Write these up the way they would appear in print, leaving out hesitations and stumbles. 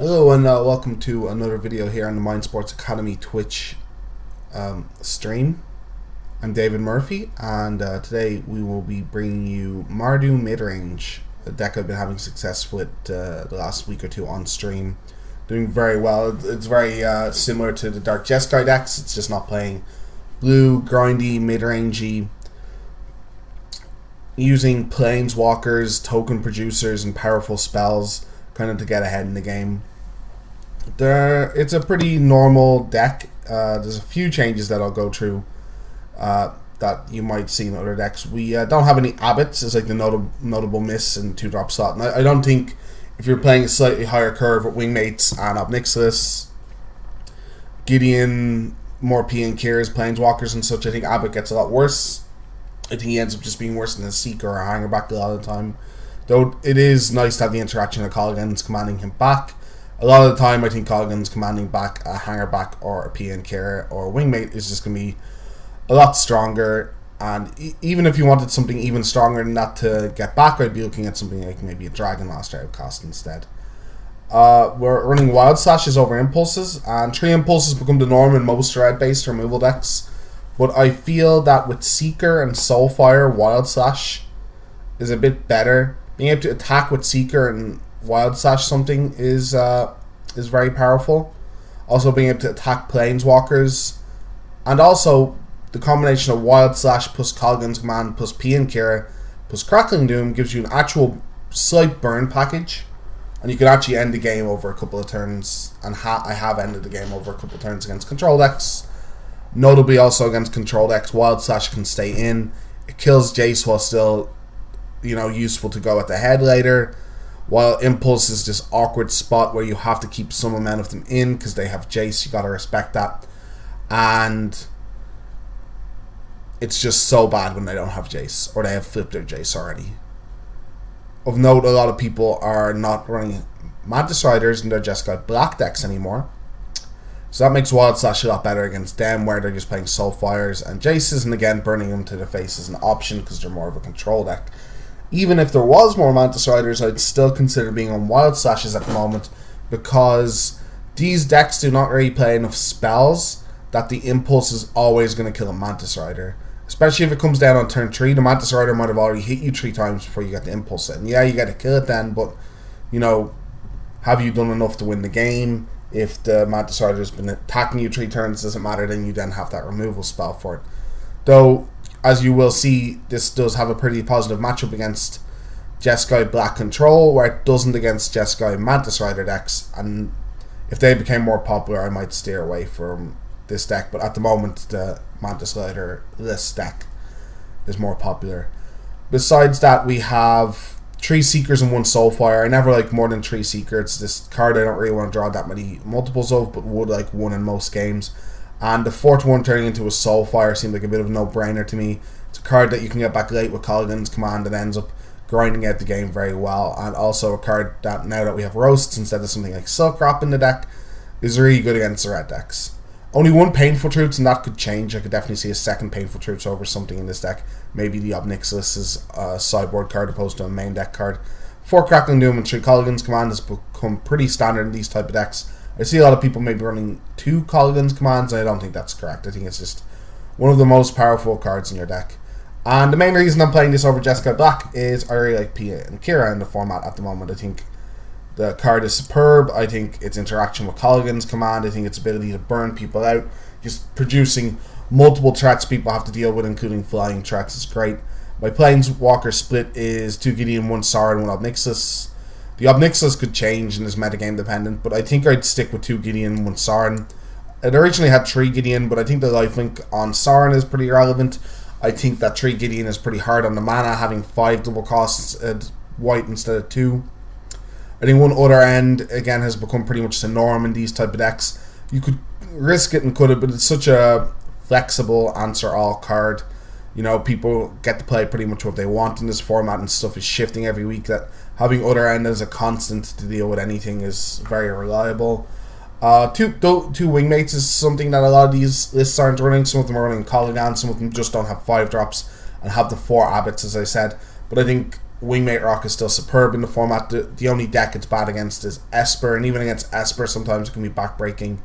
Hello and welcome to another video here on the Mind Sports Academy Twitch stream. I'm David Murphy, and today we will be bringing you Mardu Midrange, a deck I've been having success with the last week or two on stream. Doing very well. It's very similar to the Dark Jeskai decks. It's just not playing blue, grindy, mid-rangey, using planeswalkers, token producers, and powerful spells kind of to get ahead in the game. It's a pretty normal deck. There's a few changes that I'll go through that you might see in other decks. We don't have any Abbots as like the notable miss in 2-drop slot. And I don't think if you're playing a slightly higher curve with Wingmates and Obnixilis, Gideon, more P and Kiers, Planeswalkers and such, I think Abbott gets a lot worse. I think he ends up just being worse than a Seeker or a Hangerback a lot of the time. Though it is nice to have the interaction of Colligan's commanding him back. A lot of the time I think Colligan's commanding back a Hangerback or a PN Carrier or a Wingmate is just going to be a lot stronger. And even if you wanted something even stronger than that to get back, I'd be looking at something like maybe a Dragon Last Outcast instead. We're running Wild Slashes over Impulses, and 3 Impulses become the norm in most red-based removal decks. But I feel that with Seeker and Soulfire, Wild Slash is a bit better. Being able to attack with Seeker and Wild Slash something is very powerful. Also being able to attack Planeswalkers, and also the combination of Wild Slash plus Colgan's Command plus P and Kira plus Crackling Doom gives you an actual slight burn package, and you can actually end the game over a couple of turns. And I have ended the game over a couple of turns against control decks. Notably also against control decks, Wild Slash can stay in. It kills Jace while still, useful to go at the head later. While Impulse is this awkward spot where you have to keep some amount of them in because they have Jace. You gotta respect that. And it's just so bad when they don't have Jace, or they have flipped their Jace already. Of note, a lot of people are not running Mantis Riders in their Jeskai Black decks anymore. So that makes Wild Slash a lot better against them, where they're just playing Soulfires and Jaces, and again, burning them to the face is an option because they're more of a control deck. Even if there was more Mantis Riders, I'd still consider being on Wild Slashes at the moment, because these decks do not really play enough spells that the Impulse is always going to kill a Mantis Rider. Especially if it comes down on turn 3, the Mantis Rider might have already hit you 3 times before you get the Impulse in. Yeah, you got to kill it then, but, have you done enough to win the game? If the Mantis Rider has been attacking you 3 turns, it doesn't matter, then you then have that removal spell for it. Though, as you will see, this does have a pretty positive matchup against Jeskai Black Control, where it doesn't against Jeskai Mantis Rider decks, and if they became more popular, I might steer away from this deck, but at the moment, the Mantis Rider list deck is more popular. Besides that, we have 3 Seekers and 1 Soulfire. I never like more than 3 Seekers. It's this card I don't really want to draw that many multiples of, but would like one in most games. And the 4th one turning into a Soulfire seemed like a bit of a no-brainer to me. It's a card that you can get back late with Colligan's Command and ends up grinding out the game very well. And also a card that, now that we have Roasts instead of something like Silk Wrap in the deck, is really good against the red decks. Only 1 Painful Truths, and that could change. I could definitely see a 2nd Painful Truths over something in this deck. Maybe the Obnixilis is a sideboard card opposed to a main deck card. 4 Crackling Doom and 3 Colligan's Command has become pretty standard in these type of decks. I see a lot of people maybe running 2 Colligan's Commands, and I don't think that's correct. I think it's just one of the most powerful cards in your deck. And the main reason I'm playing this over Jeskai Black is I really like Pia and Kira in the format at the moment. I think the card is superb. I think its interaction with Colligan's Command, I think its ability to burn people out, just producing multiple threats people have to deal with, including flying threats, is great. My Planeswalker split is 2 Gideon, 1 Sauron, 1 Obnixilis. The Obnixilis could change and is metagame dependent, but I think I'd stick with 2 Gideon, 1 Sauron. It originally had 3 Gideon, but I think the lifelink on Sauron is pretty relevant. I think that 3 Gideon is pretty hard on the mana, having 5 double costs at white instead of 2. I think 1 Other End, again, has become pretty much the norm in these type of decks. You could risk it and could have, but it's such a flexible answer all card. People get to play pretty much what they want in this format, and stuff is shifting every week, that having Other End as a constant to deal with anything is very reliable. 2 Wingmates is something that a lot of these lists aren't running. Some of them are running Colligan, some of them just don't have 5 drops and have the 4 Abbots, as I said. But I think Wingmate Rock is still superb in the format. The only deck it's bad against is Esper, and even against Esper sometimes it can be backbreaking.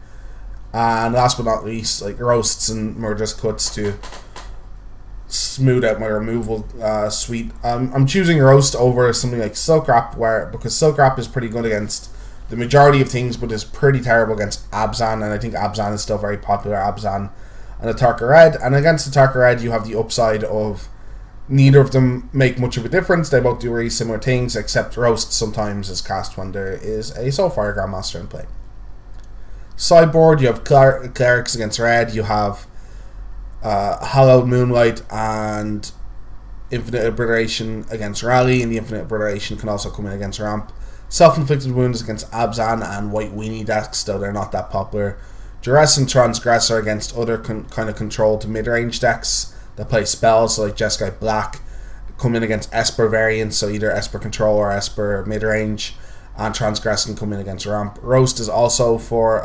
And last but not least, like Roasts and Murderous Cuts to smooth out my removal suite. I'm choosing Roast over something like Silk Wrap, because Silk Wrap is pretty good against the majority of things, but is pretty terrible against Abzan, and I think Abzan is still very popular. Abzan and Atarka Red, and against Atarka Red you have the upside of neither of them make much of a difference. They both do really similar things, except Roast sometimes is cast when there is a Soulfire Grandmaster in play. Sideboard, you have Clerics against Red, you have Hallowed Moonlight and Infinite Obliteration against Rally, and the Infinite Obliteration can also come in against Ramp. Self-Inflicted Wounds against Abzan and White Weenie decks, though they're not that popular. Duress and Transgressor against other kind of controlled mid-range decks that play spells, so like Jeskai Black, come in against Esper variants, so either Esper Control or Esper mid-range, and Transgress can come in against Ramp. Roast is also for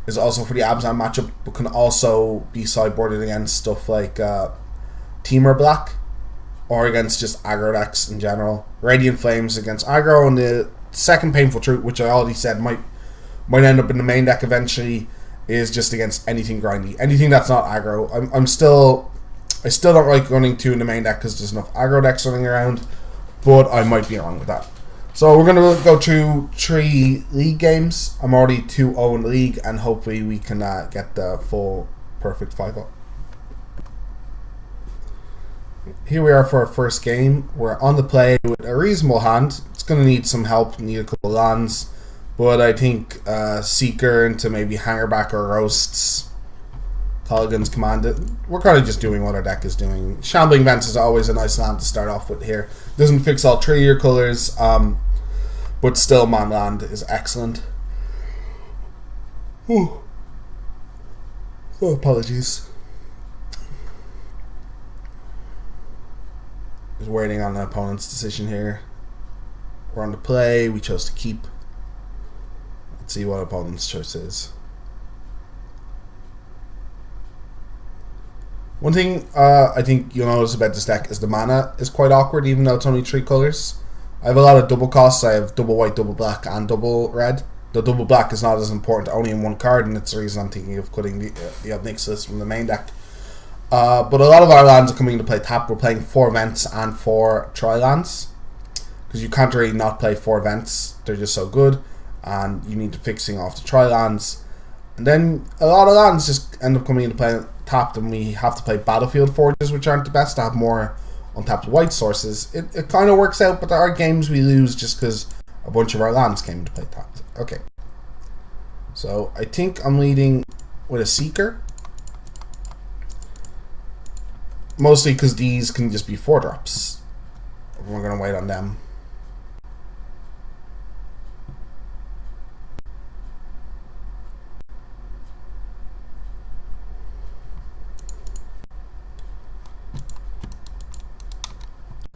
the Abzan matchup, but can also be sideboarded against stuff like Temur Black, or against just aggro decks in general. Radiant Flames against aggro, and the second Painful Truth, which I already said might end up in the main deck eventually, is just against anything grindy, anything that's not aggro. I still don't like running 2 in the main deck because there's enough aggro decks running around, but I might be wrong with that. So we're going to go through 3 league games. I'm already 2-0 in the league, and hopefully we can get the full perfect 5-0. Here we are for our first game. We're on the play with a reasonable hand. It's going to need some help, need a couple of lands, but I think Seeker into maybe Hangerback or Roasts, Colligan's Command. We're kind of just doing what our deck is doing. Shambling Vents is always a nice land to start off with here. Doesn't fix all 3 of your colors, but still man land is excellent. Oh, apologies. Just waiting on the opponent's decision here. We're on the play. We chose to keep. Let's see what opponent's choice is. One thing I think you'll notice about this deck is the mana is quite awkward, even though it's only 3 colors. I have a lot of double costs. I have double white, double black, and double red. The double black is not as important, only in 1 card, and it's the reason I'm thinking of cutting the Obnixilus from the main deck. But a lot of our lands are coming into play tap. We're playing 4 Vents and 4 Tri-lands, because you can't really not play 4 Vents. They're just so good, and you need to fixing off the Tri-lands. And then a lot of lands just end up coming into play tapped, and we have to play Battlefield Forges, which aren't the best to have more untapped white sources. It kind of works out, but there are games we lose just because a bunch of our lands came into play tapped. Okay. So I think I'm leading with a Seeker. Mostly because these can just be 4-drops. We're going to wait on them.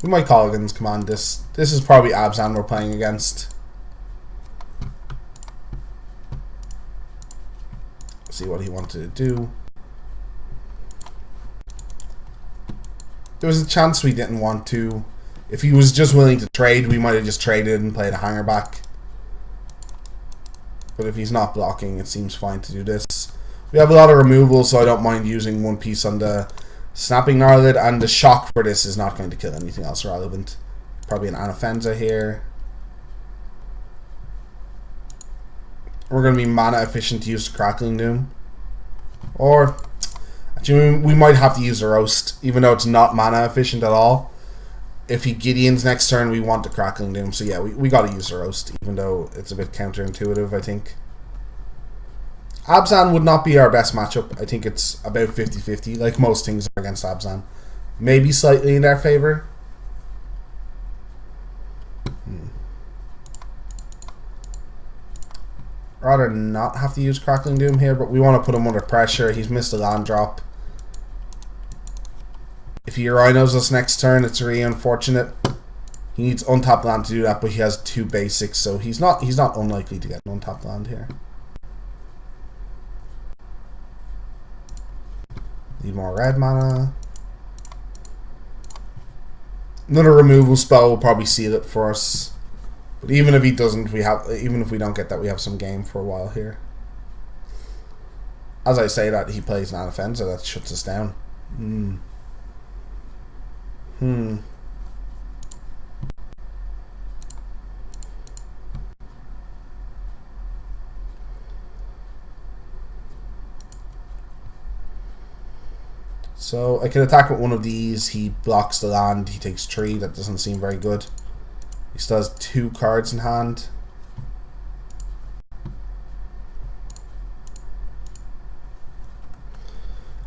We might Colligan's Command this. This is probably Abzan we're playing against. See what he wanted to do. There was a chance we didn't want to. If he was just willing to trade, we might have just traded and played a Hangerback. But if he's not blocking, it seems fine to do this. We have a lot of removal, so I don't mind using 1 piece on the Snapping Gnarlid, and the shock for this is not going to kill anything else relevant. Probably an Anafenza here. We're going to be mana efficient to use the Crackling Doom. Or actually, we might have to use a Roast, even though it's not mana efficient at all. If he Gideon's next turn, we want the Crackling Doom. So yeah, we got to use a Roast, even though it's a bit counterintuitive, I think. Abzan would not be our best matchup. I think it's about 50-50, like most things are against Abzan. Maybe slightly in their favor. Rather not have to use Crackling Doom here, but we want to put him under pressure. He's missed a land drop. If he Rhinos us next turn, it's really unfortunate. He needs untapped land to do that, but he has 2 basics, so he's not unlikely to get an untapped land here. Need more red mana. Another removal spell will probably seal it for us. But even if he doesn't, even if we don't get that, we have some game for a while here. As I say that, he plays an offensive, that shuts us down. So I can attack with one of these. He blocks the land. He takes 3. That doesn't seem very good. He still has 2 cards in hand.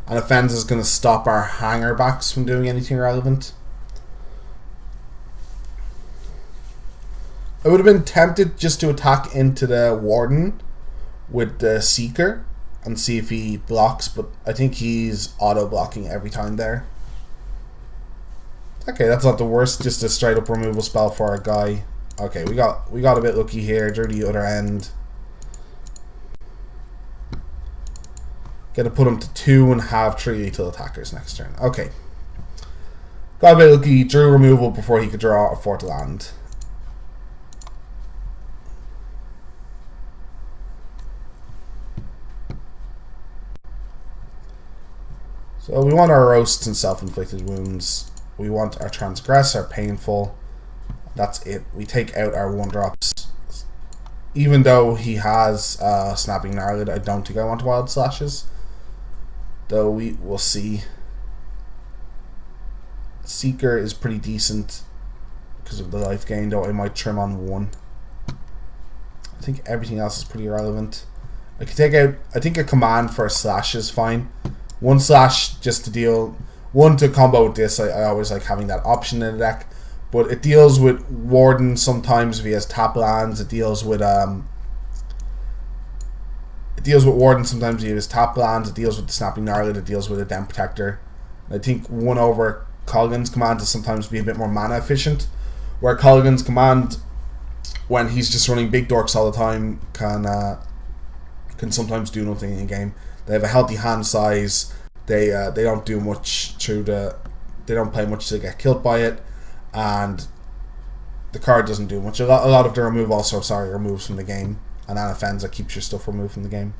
And offense is going to stop our hanger backs from doing anything relevant. I would have been tempted just to attack into the Warden with the Seeker and see if he blocks, but I think he's auto-blocking every time there. Okay, that's not the worst, just a straight up removal spell for our guy. Okay, we got a bit lucky here. They're the other end. Gotta put him to 2 and have 3 lethal attackers next turn. Okay. Got a bit lucky, drew removal before he could draw a 4th land. So we want our roasts and self-inflicted wounds. We want our transgress, our painful. That's it. We take out our 1-drops. Even though he has snapping gnarled, I don't think I want wild slashes. Though we will see. Seeker is pretty decent because of the life gain, though I might trim on 1. I think everything else is pretty irrelevant. I could take out, I think a command for a slash is fine. 1 slash just to deal, 1 to combo with this. I always like having that option in the deck. But it deals with Warden sometimes if he has tap lands. It deals with Warden sometimes if he has tap lands. It deals with the Snapping Gnarled. It deals with a Den Protector. And I think 1 over Colligan's command to sometimes be a bit more mana efficient. Where Colligan's command, when he's just running big dorks all the time, can sometimes do nothing in the game. They have a healthy hand size. They don't do much they don't play much to get killed by it. And the card doesn't do much. A lot of the removes from the game, and Anafenza keeps your stuff removed from the game.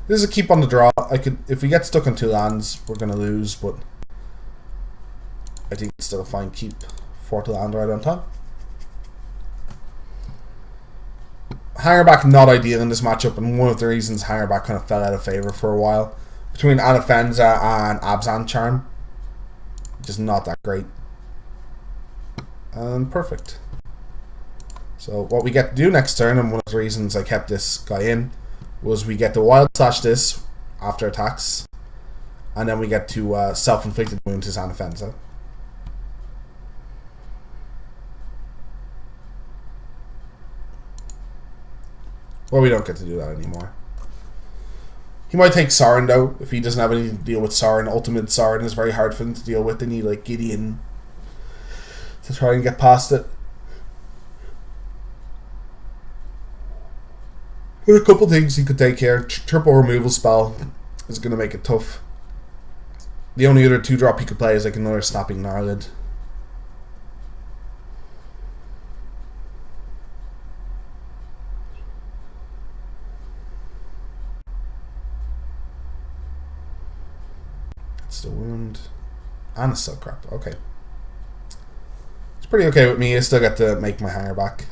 This is a keep on the draw. If we get stuck on 2 lands, we're gonna lose, but I think it's still a fine keep. 4th land right on top. Hangerback not ideal in this matchup, and one of the reasons Hangerback kind of fell out of favor for a while between Anafenza and Abzan Charm, just not that great. And perfect. So what we get to do next turn, and one of the reasons I kept this guy in, was we get to wild slash this after attacks, and then we get to self-inflicted wound his Anafenza. Well, we don't get to do that anymore. He might take Sauron though, if he doesn't have anything to deal with Sauron. Ultimate Sauron is very hard for him to deal with. They need like Gideon to try and get past it. There are a couple things he could take here. Triple removal spell is going to make it tough. The only other 2-drop he could play is like another Snapping Gnarled. It's the wound. And a Silk Crap. Okay. It's pretty okay with me. I still get to make my hanger back.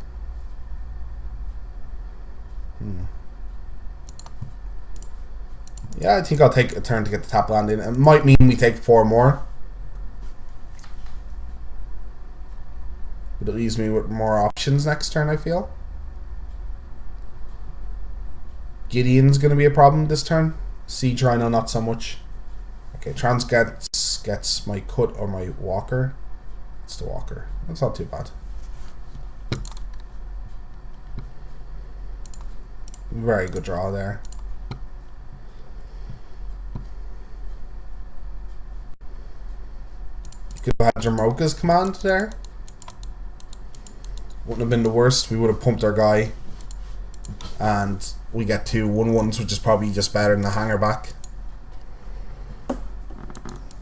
Yeah, I think I'll take a turn to get the tap land in. It might mean we take 4 more. But it leaves me with more options next turn, I feel. Gideon's going to be a problem this turn. Siege Rhino, not so much. Okay, Trans gets my cut or my walker. It's the walker. That's not too bad. Very good draw there. Could have had Jamoka's command there. Wouldn't have been the worst. We would have pumped our guy. And we get 2 1-1s, which is probably just better than the hanger back.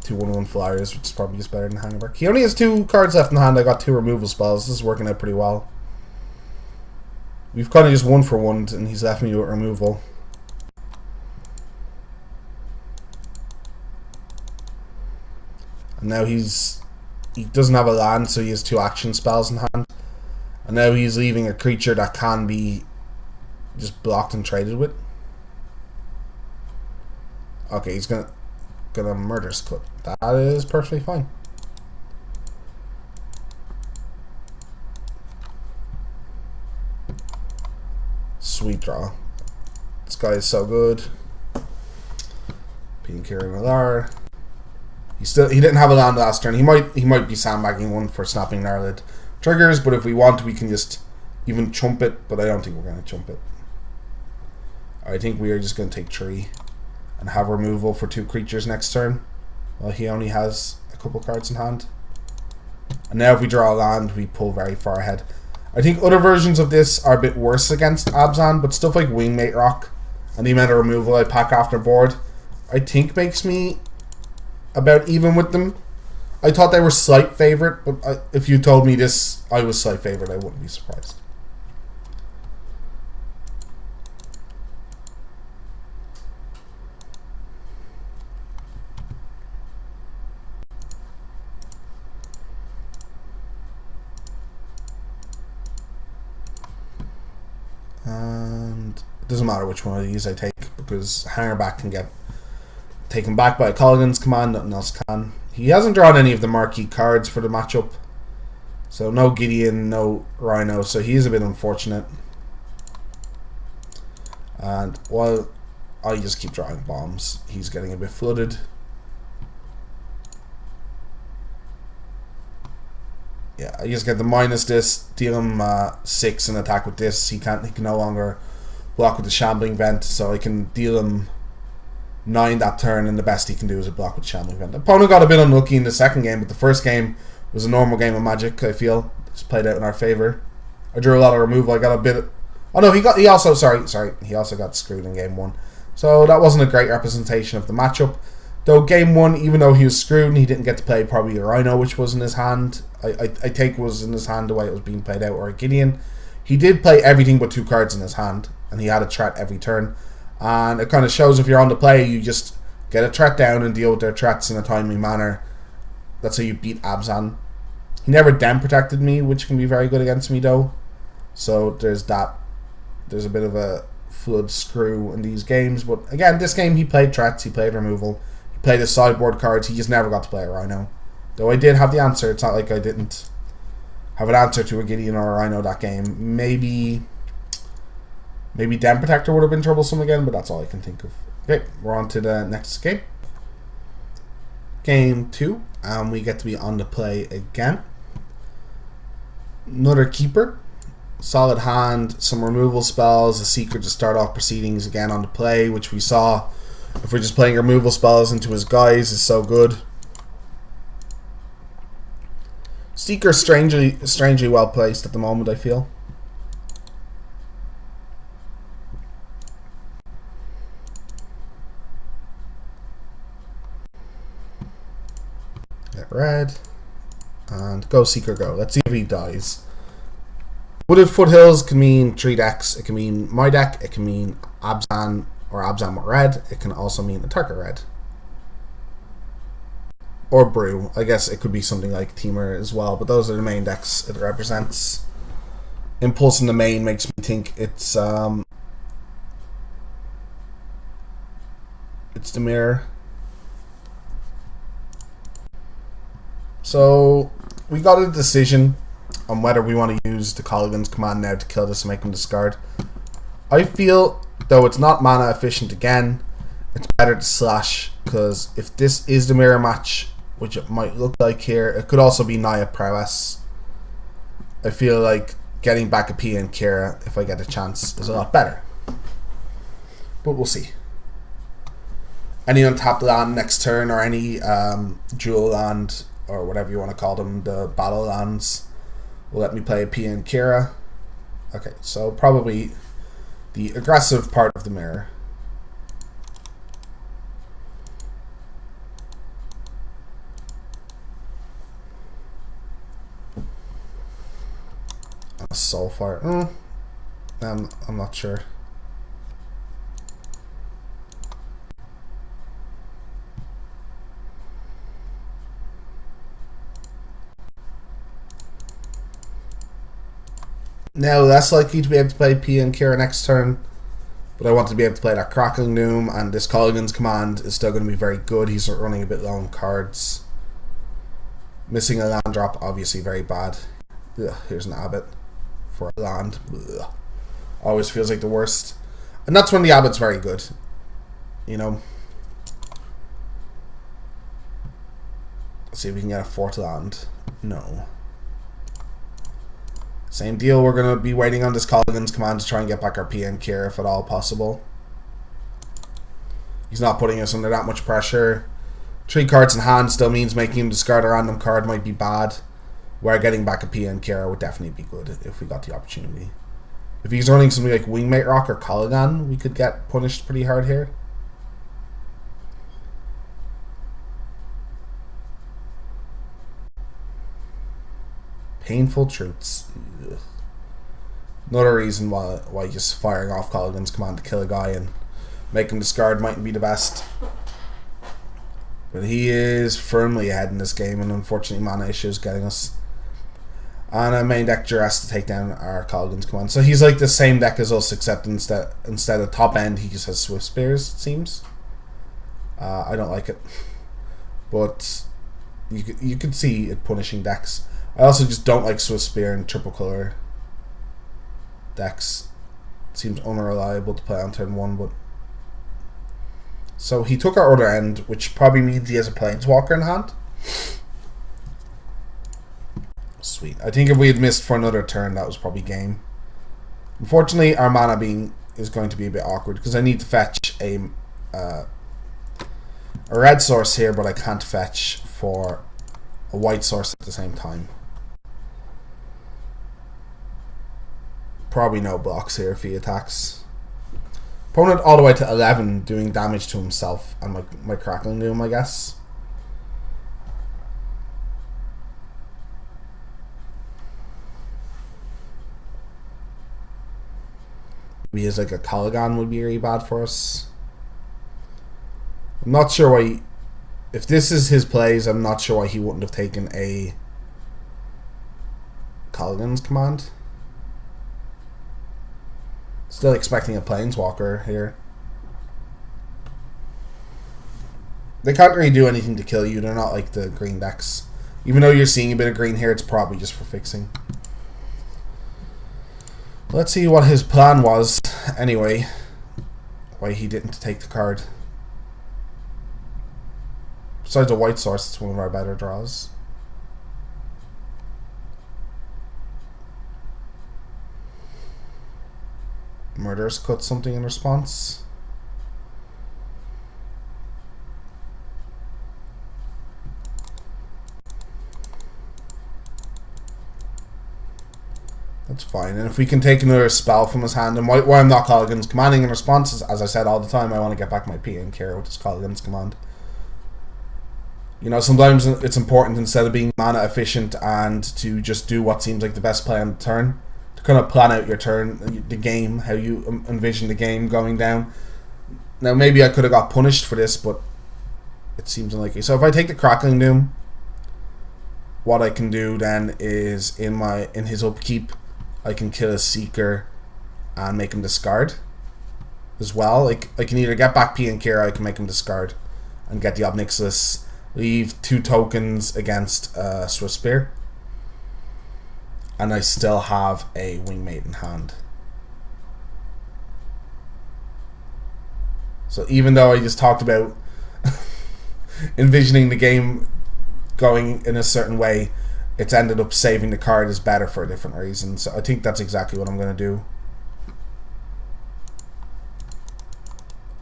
2 1/1 flyers, which is probably just better than Hangenberg. He only has 2 cards left in hand. I got 2 removal spells. This is working out pretty well. We've kind of just 1 for 1, and he's left me with removal. And now he doesn't have a land, so he has 2 action spells in hand. And now he's leaving a creature that can be just blocked and traded with. Okay, he's gonna Murderous Clip. That is perfectly fine. Sweet draw. This guy is so good. Being Kieran Millar. He didn't have a land last turn. He might be sandbagging one for snapping Gnarlid triggers, but if we want, we can just even chump it. But I don't think we're gonna chump it. I think we are just gonna take 3 and have removal for 2 creatures next turn. Well, he only has a couple cards in hand. And now if we draw a land, we pull very far ahead. I think other versions of this are a bit worse against Abzan, but stuff like Wingmate Rock and the amount of removal I pack after board, I think makes me about even with them. I thought they were slight favourite, but if you told me this, I was slight favourite, I wouldn't be surprised. And it doesn't matter which one of these I take, because Hangerback can get taken back by a Colligan's command, nothing else can. He hasn't drawn any of the marquee cards for the matchup, so no Gideon, no Rhino, so he is a bit unfortunate. And while I just keep drawing bombs, he's getting a bit flooded. Yeah, I just get the minus this, deal him 6 and attack with this. He can no longer block with the Shambling Vent, so I can deal him 9 that turn, and the best he can do is a block with Shambling Vent. The opponent got a bit unlucky in the second game, but the first game was a normal game of Magic, I feel. It's played out in our favour. I drew a lot of removal. I got a bit... Oh no, he also got screwed in game 1. So that wasn't a great representation of the matchup. Though game 1, even though he was screwed and he didn't get to play probably a Rhino, which was in his hand, I take was in his hand the way it was being played out, or a Gideon. He did play everything but 2 cards in his hand, and he had a threat every turn. And it kind of shows if you're on the play, you just get a threat down and deal with their threats in a timely manner. That's how you beat Abzan. He never den protected me, which can be very good against me though. So there's that. There's a bit of a flood screw in these games. But again, this game he played threats, he played removal, he played his sideboard cards, he just never got to play a Rhino. Though I did have the answer, it's not like I didn't have an answer to a Gideon or a Rhino that game. Maybe Den Protector would have been troublesome again, but that's all I can think of. Okay, we're on to the next game. Game 2, and we get to be on the play again. Another Keeper. Solid hand, some removal spells, a Secret to start off proceedings again on the play, which we saw. If we're just playing removal spells into his guys, is so good. Seeker strangely well placed at the moment, I feel. Get red. And go Seeker go. Let's see if he dies. Wooded Foothills can mean 3 decks. It can mean my deck. It can mean Abzan or Abzan with red. It can also mean Atarka red. Or Brew. I guess it could be something like Teamer as well, but those are the main decks it represents. Impulse in the main makes me think it's the mirror. So we got a decision on whether we want to use the Colligan's command now to kill this and make him discard. I feel, though it's not mana efficient again, it's better to slash, because if this is the mirror match, which it might look like here, it could also be Naya Prowess. I feel like getting back a P and Kira, if I get a chance, is a lot better. But we'll see. Any untapped land next turn, or any dual land, or whatever you want to call them, the battle lands, will let me play a P and Kira. Okay, so probably the aggressive part of the mirror. Soulfire. I'm not sure. Now, less likely to be able to play P and Kira next turn, but I want to be able to play that Crackling Doom, and this Colligan's Command is still going to be very good. He's running a bit low on cards. Missing a land drop, obviously very bad. Ugh, here's an Abbot for a land. Ugh. Always feels like the worst. And that's when the Abbot's very good. You know. Let's see if we can get a 4th land. No. Same deal, we're going to be waiting on this Colligan's Command to try and get back our PN Kier if at all possible. He's not putting us under that much pressure. 3 cards in hand still means making him discard a random card might be bad. Where getting back a PN Kier would definitely be good if we got the opportunity. If he's running something like Wingmate Rock or Colligan, we could get punished pretty hard here. Painful Truths. Ugh. Another reason why just firing off Colligan's Command to kill a guy and make him discard mightn't be the best. But he is firmly ahead in this game, and unfortunately mana issues getting us. And our main deck has to take down our Colligan's Command. So he's like the same deck as us, except instead of top end, he just has Swift Spears, it seems. I don't like it. But you could see it punishing decks. I also just don't like Swift Spear and triple color decks. It seems unreliable to play on turn 1, but so he took our other end, which probably means he has a Planeswalker in hand. Sweet. I think if we had missed for another turn, that was probably game. Unfortunately, our mana being is going to be a bit awkward because I need to fetch a red source here, but I can't fetch for a white source at the same time. Probably no blocks here if he attacks. Opponent all the way to 11 doing damage to himself and my Crackling Doom, I guess. Maybe as like a Colligan would be really bad for us. I'm not sure why. If this is his plays, I'm not sure why he wouldn't have taken a Colligan's Command. Still expecting a Planeswalker here. They can't really do anything to kill you. They're not like the green decks. Even though you're seeing a bit of green here, it's probably just for fixing. Let's see what his plan was anyway. Why he didn't take the card. Besides a white source, it's one of our better draws. Murderous cut something in response. That's fine. And if we can take another spell from his hand, and why I'm not Colligan's commanding in response is, as I said all the time, I want to get back my P and Care with this Colligan's command. You know, sometimes it's important, instead of being mana efficient and to just do what seems like the best play on the turn, to kind of plan out your turn, the game, how you envision the game going down. Now, maybe I could have got punished for this, but it seems unlikely. So if I take the Crackling Doom, what I can do then is in his upkeep, I can kill a Seeker and make him discard as well. Like, I can either get back P and Kira, I can make him discard and get the Ob Nixilis, leave 2 tokens against Swift Spear, and I still have a Wingmate in hand. So even though I just talked about envisioning the game going in a certain way, it's ended up saving the card is better for a different reason. So I think that's exactly what I'm going to do.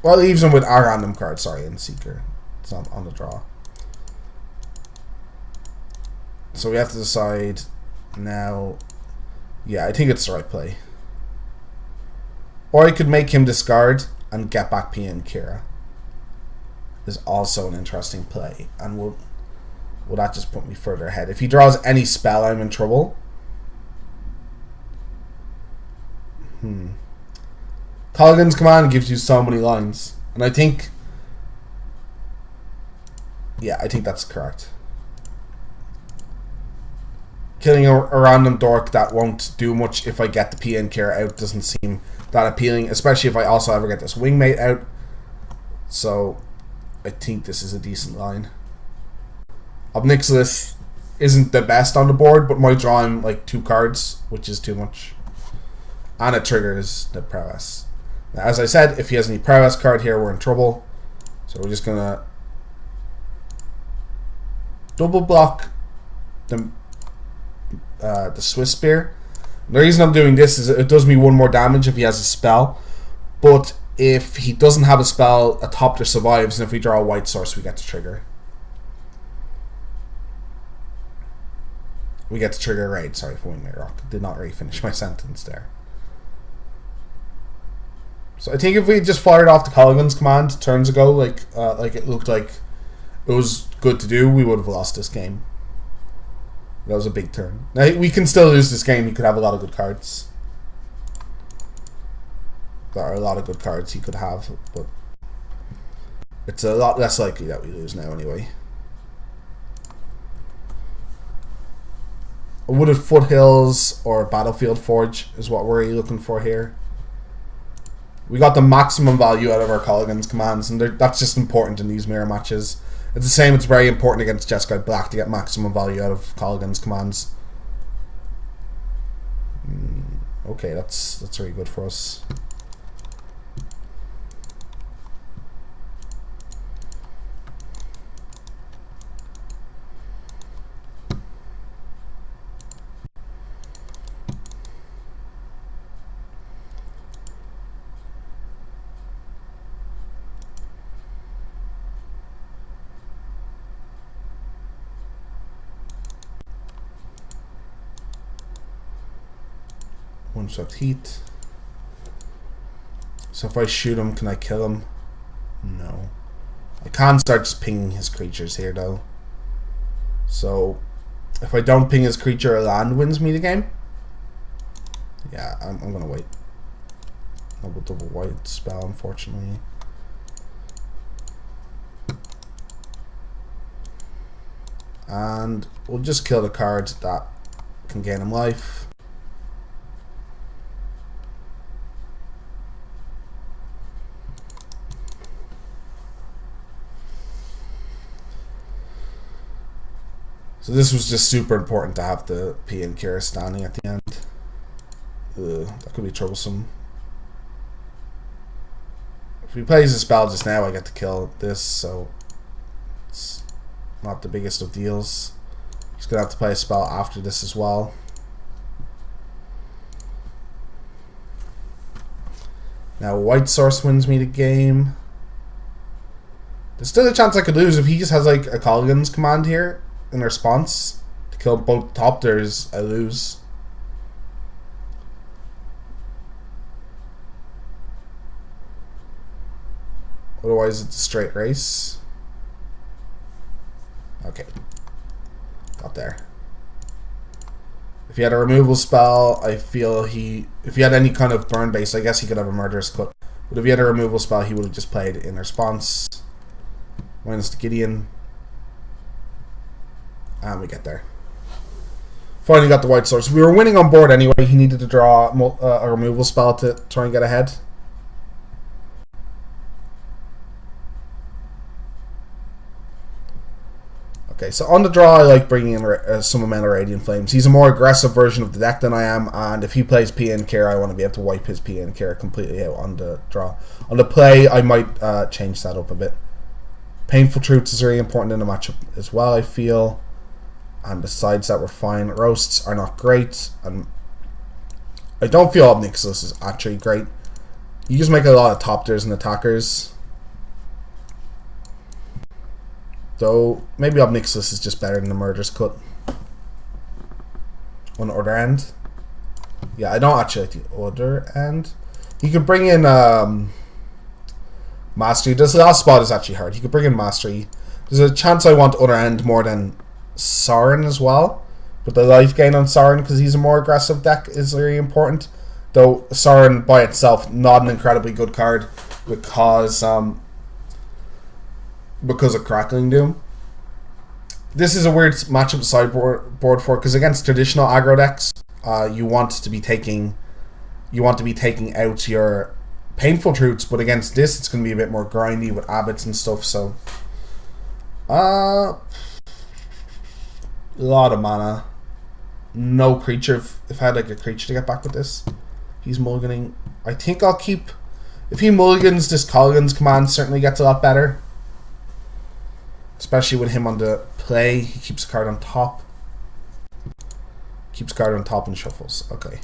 Well, it leaves him with our random card, sorry, and Seeker. It's not on the draw. So we have to decide now. Yeah, I think it's the right play. Or I could make him discard and get back P and Kira. Is also an interesting play, and will that just put me further ahead? If he draws any spell, I'm in trouble. Colligan's Command gives you so many lines. And I think... Yeah, I think that's correct. Killing a random dork that won't do much if I get the PN Care out doesn't seem that appealing, especially if I also ever get this Wingmate out. So, I think this is a decent line. Obnixilis isn't the best on the board, but might draw him like 2 cards, which is too much. And it triggers the prowess. Now, as I said, if he has any prowess card here, we're in trouble. So we're just gonna double block the Swiss Spear. The reason I'm doing this is it does me 1 more damage if he has a spell, but if he doesn't have a spell, a Topter survives, and if we draw a white source, we get to trigger. We get to trigger a raid. Sorry for Wingmate Rock. Did not really finish my sentence there. So I think if we just fired off the Colligan's Command turns ago, like it looked like it was good to do, we would have lost this game. That was a big turn. Now we can still lose this game. He could have a lot of good cards. There are a lot of good cards he could have, but it's a lot less likely that we lose now anyway. A Wooded Foothills or Battlefield Forge is what we're looking for here. We got the maximum value out of our Colligan's Commands, and that's just important in these mirror matches. It's the same, it's very important against Jeskai Black to get maximum value out of Colligan's Commands. Okay, that's very good for us. One-shot heat. So if I shoot him, can I kill him? No. I can't start just pinging his creatures here though. So if I don't ping his creature, a land wins me the game. Yeah, I'm gonna wait. Double white spell, unfortunately. And we'll just kill the card that can gain him life. So this was just super important to have the P and Kira standing at the end. That could be troublesome. If he plays a spell just now, I get to kill this, so it's not the biggest of deals. He's going to have to play a spell after this as well. Now white source wins me the game. There's still a chance I could lose if he just has like a Colligan's Command here in response to kill both Topters. I lose. Otherwise it's a straight race. Okay. Got there. If he had a removal spell, I feel if he had any kind of burn base, I guess he could have a Murderous Cut. But if he had a removal spell, he would have just played in response. Minus the Gideon. And we get there. Finally got the white source. We were winning on board anyway. He needed to draw a removal spell to try and get ahead. Okay, so on the draw, I like bringing in some amount of Radiant Flames. He's a more aggressive version of the deck than I am, and if he plays PN Care, I want to be able to wipe his PN Care completely out on the draw. On the play, I might change that up a bit. Painful Truths is really important in the matchup as well, I feel. And besides that, we're fine. Roasts are not great, and I don't feel Obnixilis is actually great. You just make a lot of Topters and attackers. Though, maybe Obnixilis is just better than the Murderous Cut. On the other end. Yeah, I don't actually like the other end. He could bring in Mastery. This last spot is actually hard. He could bring in Mastery. There's a chance I want other end more than Sauron as well. But the life gain on Sauron, because he's a more aggressive deck, is very important. Though Sorin by itself, not an incredibly good card because of Crackling Doom. This is a weird matchup sideboard for, because against traditional aggro decks, you want to be taking out your Painful Truths, but against this, it's going to be a bit more grindy with abbots and stuff. So, a lot of mana. No creature. If I had like a creature to get back with this, he's mulliganing. I think I'll keep. If he mulligans, this Colligan's command certainly gets a lot better. Especially with him on the play. He keeps a card on top. Keeps a card on top and shuffles. Okay.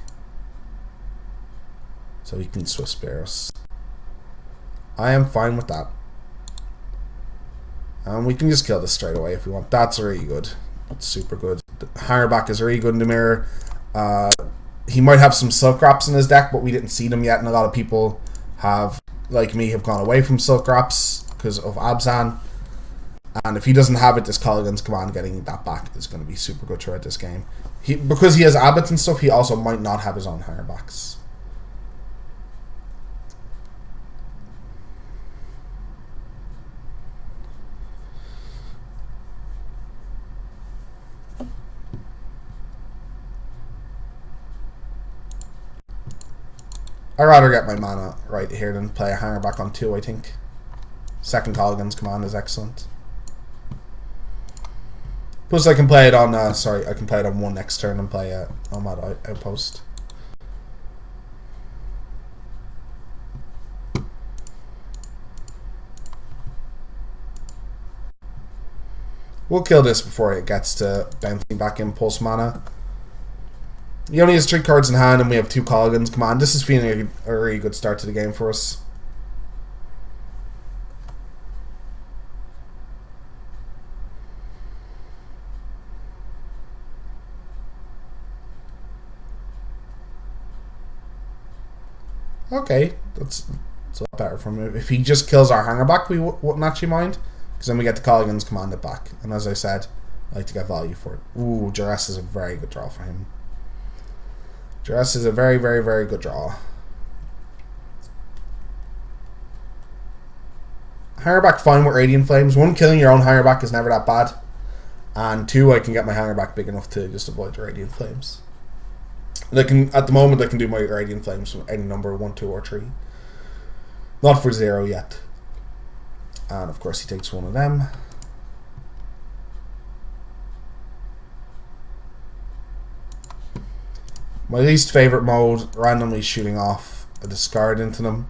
So he can Swift Spear us. I am fine with that. And we can just kill this straight away if we want. That's really good. That's super good. The Hangerback is really good in the mirror. He might have some Silk Wraps in his deck, but we didn't see them yet. And a lot of people have, like me, have gone away from Silk Wraps because of Abzan. And if he doesn't have it, this Colligan's command getting that back is going to be super good throughout this game. Because he has abbots and stuff, he also might not have his own Hangerbacks. I'd rather get my mana right here than play a Hangerback on 2, I think. Second Colligan's command is excellent. Plus I can play it on, I can play it on 1 next turn and play a Nomad Outpost. We'll kill this before it gets to bouncing back Impulse mana. He only has 3 cards in hand and we have 2 Colligans. Come on, this is feeling a really good start to the game for us. Okay, that's a lot better from him. If he just kills our Hangerback, we wouldn't actually mind. Because then we get the Colligan's command it back. And as I said, I like to get value for it. Ooh, Duress is a very good draw for him. Duress is a very, very, very good draw. Hangerback fine with Radiant Flames. 1, killing your own Hangerback is never that bad. And 2, I can get my Hangerback big enough to just avoid the Radiant Flames. At the moment, I can do my Radiant Flames from any number, 1, 2, or 3. Not for 0 yet. And of course, he takes 1 of them. My least favorite mode, randomly shooting off a discard into them.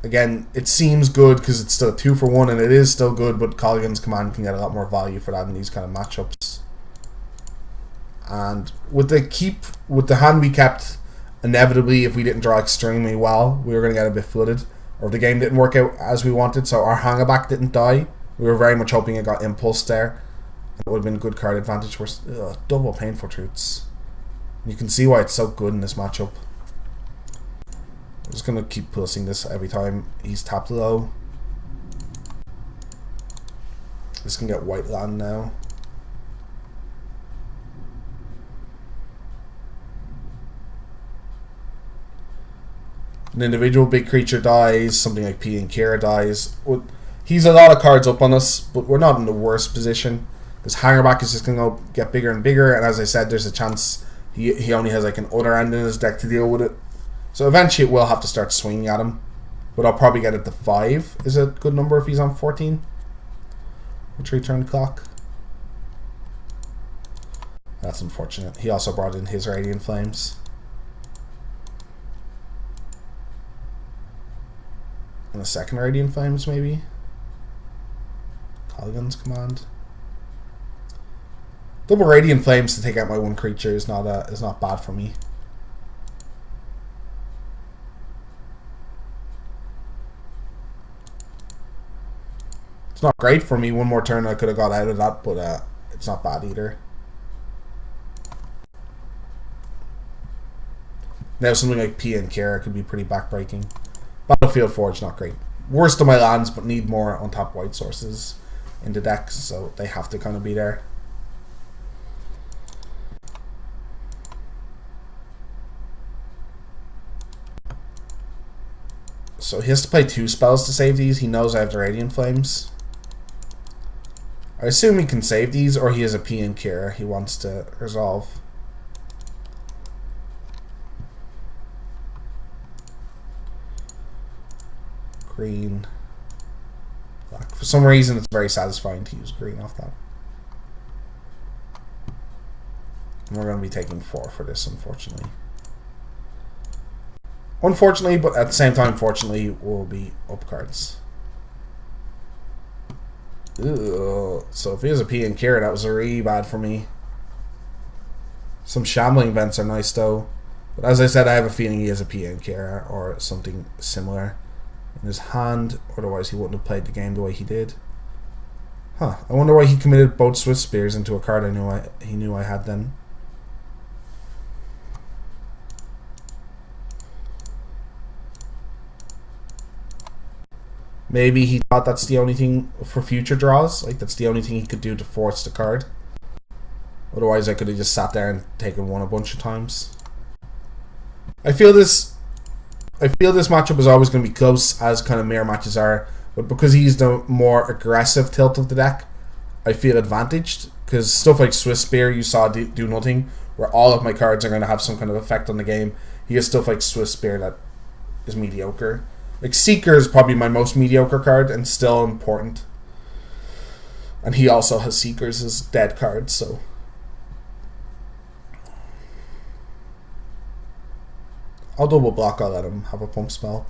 Again, it seems good because it's still 2 for 1, and it is still good, but Colligan's command can get a lot more value for that in these kind of matchups. And with the hand we kept, inevitably, if we didn't draw extremely well, we were going to get a bit flooded. Or if the game didn't work out as we wanted, so our Hangerback didn't die. We were very much hoping it got impulsed there. It would have been a good card advantage for us. Double Painful Truths. You can see why it's so good in this matchup. I'm just going to keep pulsing this every time he's tapped low. This can get white land now. An individual big creature dies, something like P and Kira dies. He's a lot of cards up on us, but we're not in the worst position. Because Hangerback is just going to get bigger and bigger, and as I said, there's a chance he only has like an other end in his deck to deal with it. So eventually we'll have to start swinging at him. But I'll probably get it to 5 is a good number if he's on 14. With 3-turn clock. That's unfortunate. He also brought in his Radiant Flames. And a second Radiant Flames, maybe? Colligan's command. Double Radiant Flames to take out my 1 creature is not bad for me. It's not great for me. 1 more turn I could have got out of that, but it's not bad either. Now something like P and Kira could be pretty backbreaking. Battlefield Forge, not great. Worst of my lands, but need more on-top white sources in the decks, so they have to kind of be there. So he has to play 2 spells to save these. He knows I have the Radiant Flames. I assume he can save these, or he has a P and Cure he wants to resolve. Green. Black. For some reason, it's very satisfying to use green off that. And we're going to be taking 4 for this, unfortunately. Unfortunately, but at the same time, fortunately, we'll be up cards. Ugh. So if he has a P and Cure, that was really bad for me. Some Shambling Vents are nice though. But as I said, I have a feeling he has a P and Cure or something similar in his hand. Otherwise he wouldn't have played the game the way he did. Huh. I wonder why he committed both Swift Spears into a card he knew I had then. Maybe he thought that's the only thing for future draws. Like, that's the only thing he could do to force the card. Otherwise, I could have just sat there and taken 1 a bunch of times. I feel this matchup is always going to be close, as kind of mirror matches are. But because he's the more aggressive tilt of the deck, I feel advantaged. Because stuff like Swift Spear you saw do nothing, where all of my cards are going to have some kind of effect on the game. He has stuff like Swift Spear that is mediocre. Like, Seeker is probably my most mediocre card and still important. And he also has Seekers as dead cards, so. I'll double block, I'll let him have a pump spell.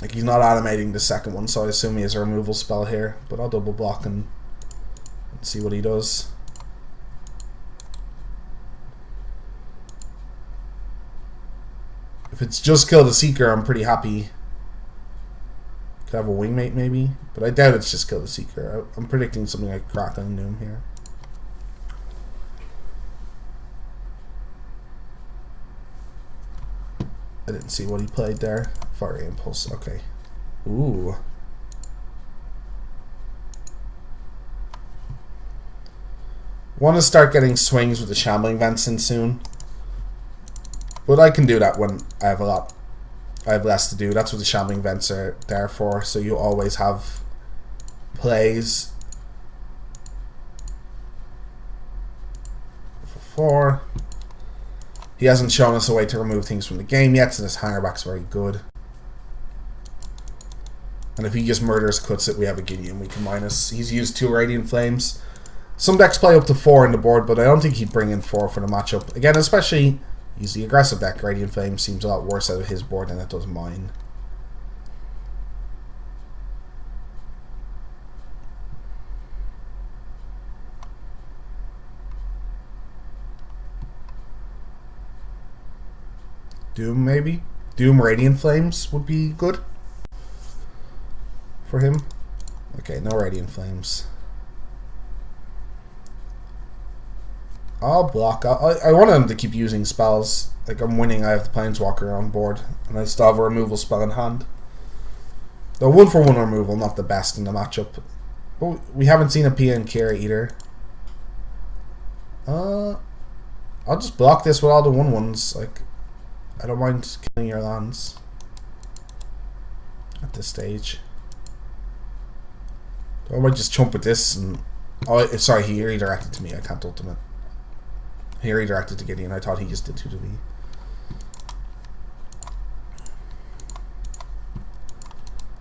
Like, he's not animating the second one, so I assume he has a removal spell here. But I'll double block and see what he does. If it's just kill the Seeker, I'm pretty happy. Could have a Wingmate maybe, but I doubt it's just kill the Seeker. I'm predicting something like Kraken and Doom here. I didn't see what he played there. Fire Impulse, okay. Ooh. Want to start getting swings with the Shambling Vents in soon. But I can do that when I have less to do. That's what the Shambling Vents are there for. So you always have plays for 4. He hasn't shown us a way to remove things from the game yet, so this Hangerback's very good. And if he just murders cuts it, we have a Gideon we can minus. He's used 2 Radiant Flames. Some decks play up to 4 in the board, but I don't think he'd bring in 4 for the matchup. Again, especially he's the aggressive deck. Radiant Flame seems a lot worse out of his board than it does mine. Doom, maybe? Doom Radiant Flames would be good for him. Okay, no Radiant Flames. I'll block. I want him to keep using spells. Like, I'm winning, I have the Planeswalker on board, and I still have a removal spell in hand. The 1-for-1 removal, not the best in the matchup. But we haven't seen a P and Cure either. I'll just block this with all the 1/1s. Like, I don't mind killing your lands at this stage. I might just chump with this and... Oh, sorry, he redirected to me. I can't ultimate. He redirected to Gideon. I thought he just did 2 to me.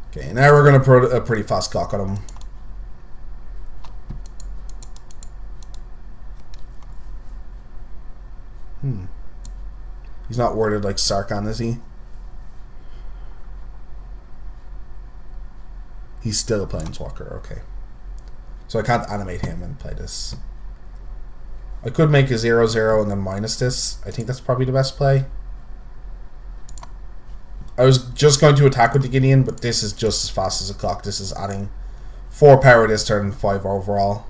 Okay, now we're going to put a pretty fast clock on him. He's not worded like Sarkhan, is he? He's still a Planeswalker, okay. So I can't animate him and play this. I could make a 0/0 and then minus this. I think that's probably the best play. I was just going to attack with the Gideon, but this is just as fast as a clock. This is adding 4 power this turn and 5 overall.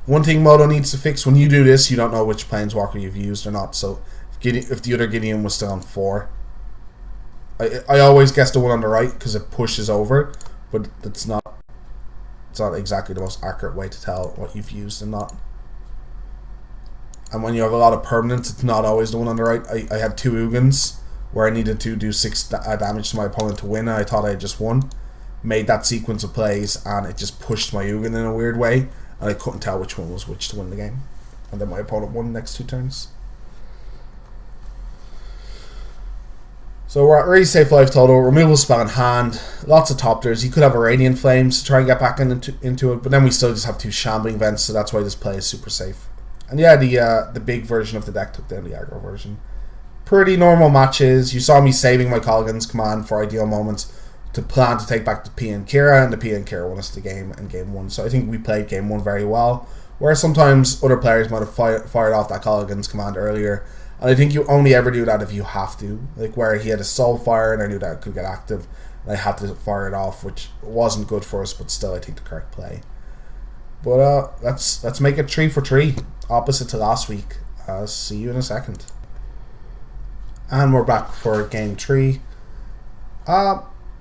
One thing Moto needs to fix, when you do this, you don't know which Planeswalker you've used or not. So if the other Gideon was still on 4, I always guess the one on the right because it pushes over, but it's not exactly the most accurate way to tell what you've used and not. And when you have a lot of permanents, it's not always the one on the right. I had 2 Ugins where I needed to do 6 damage to my opponent to win, and I thought I had just won. Made that sequence of plays, and it just pushed my Ugin in a weird way, and I couldn't tell which one was which to win the game. And then my opponent won the next 2 turns. So we're at really safe life total. Removal spell in hand. Lots of Topters. You could have a Radiant Flames to try and get back into it, but then we still just have 2 Shambling Vents, so that's why this play is super safe. And yeah, the big version of the deck took down the aggro version. Pretty normal matches. You saw me saving my Colgan's command for ideal moments to plan to take back the P and Kira, and the P and Kira won us the game in game 1. So I think we played game 1 very well, where sometimes other players might have fired off that Colgan's command earlier. And I think you only ever do that if you have to. Like where he had a Soul Fire and I knew that it could get active, and I had to fire it off, which wasn't good for us, but still I think the correct play. But let's make it 3 for 3, opposite to last week. See you in a second. And we're back for game 3.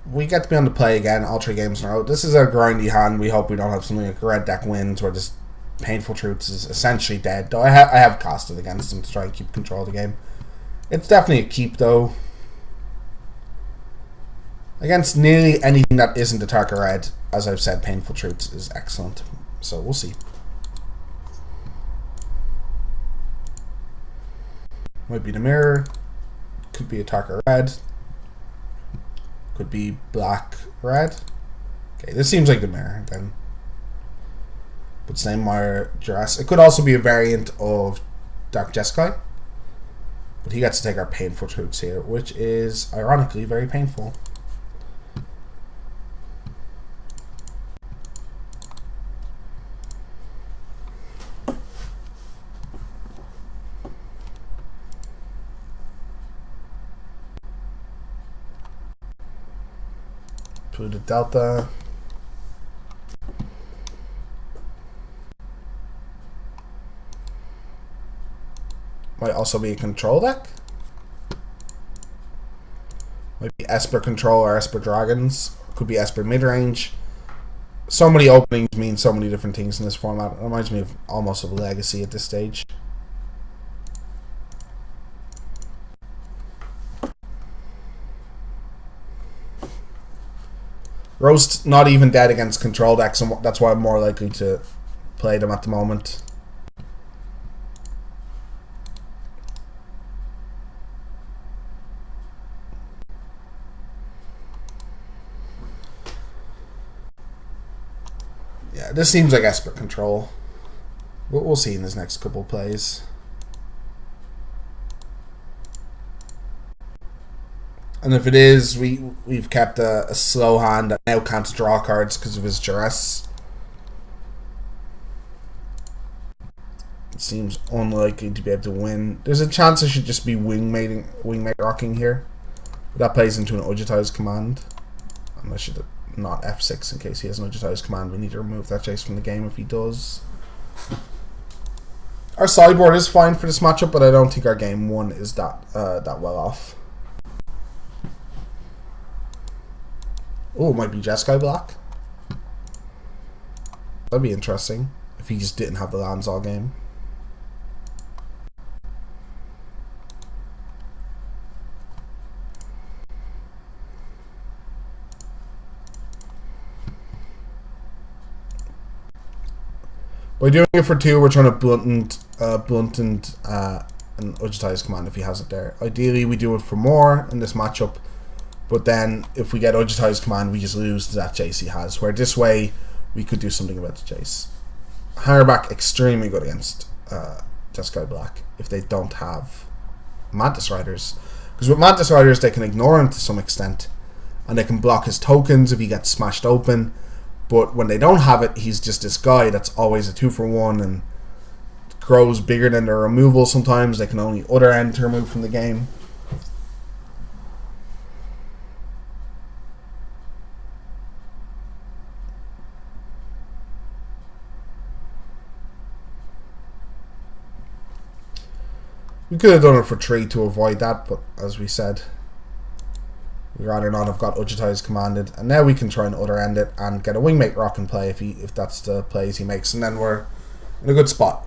We get to be on the play again, all 3 games in a row. This is a grindy hand. We hope we don't have something like Red Deck Wins where this Painful Truths is essentially dead. Though I have casted against him to try and keep control of the game. It's definitely a keep though. Against nearly anything that isn't a Tarka Red, as I've said, Painful Truths is excellent. So we'll see. Might be the mirror. Could be a Tarka Red. Could be black red. Okay, this seems like the mirror then. But same Meyer Jurass. It could also be a variant of Dark Jeskai. But he gets to take our Painful Truths here, which is ironically very painful. Put a Delta. Might also be a control deck. Might be Esper Control or Esper Dragons. Could be Esper Midrange. So many openings mean so many different things in this format. It reminds me of almost of Legacy at this stage. Roast not even dead against control decks, and that's why I'm more likely to play them at the moment. Yeah, this seems like Esper Control. We'll see in his next couple plays. And if it is, we've kept a slow hand that now can't draw cards because of his duress. It seems unlikely to be able to win. There's a chance I should just be wingmate rocking here. But that plays into an Ujitai's command. And I should not F6 in case he has an Ujitai's command. We need to remove that Jace from the game if he does. Our sideboard is fine for this matchup, but I don't think our game 1 is that well off. Oh, it might be Jeskai Black. That'd be interesting if he just didn't have the lands all game. By doing it for 2, we're trying to blunt an Ujitai's command if he has it there. Ideally, we do it for more in this matchup. But then, if we get Ujitai's command, we just lose to that Jace he has. Where this way, we could do something about the Jace. Hammerback, extremely good against Jeskai Black if they don't have Mantis Riders. Because with Mantis Riders, they can ignore him to some extent. And they can block his tokens if he gets smashed open. But when they don't have it, he's just this guy that's always a 2-for-1 and grows bigger than their removal sometimes. They can only other end to remove from the game. We could have done it for 3 to avoid that, but as we said, we'd rather not have got Ujitai's commanded. And now we can try and other end it and get a wingmate rock in play if that's the plays he makes, and then we're in a good spot.